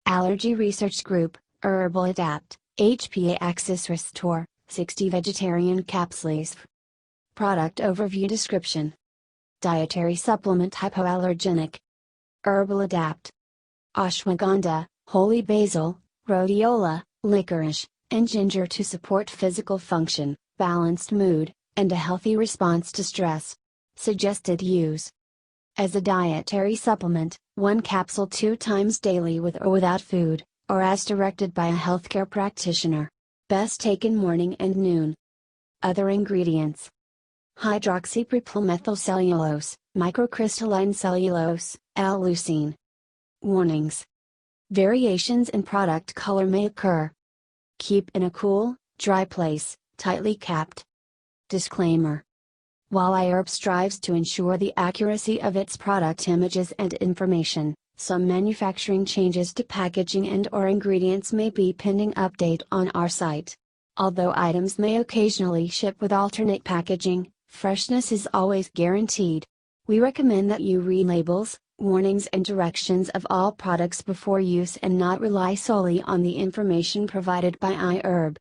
Allergy Research Group, Herbal Adapt, HPA Axis Restore, 60 Vegetarian Capsules. Product Overview Description. Dietary Supplement Hypoallergenic. Herbal Adapt. Ashwagandha, holy basil, rhodiola, licorice, and ginger to support physical function, balanced mood, and a healthy response to stress. Suggested use. As a dietary supplement, 1 capsule 2 times daily with or without food, or as directed by a healthcare practitioner. Best taken morning and noon. Other ingredients: hydroxypropyl methylcellulose, microcrystalline cellulose, l-leucine. Warnings. Variations in product color may occur. Keep in a cool, dry place, tightly capped. Disclaimer. While iHerb strives to ensure the accuracy of its product images and information, some manufacturing changes to packaging and/or ingredients may be pending update on our site. Although items may occasionally ship with alternate packaging, freshness is always guaranteed. We recommend that you read labels, warnings and directions of all products before use and not rely solely on the information provided by iHerb.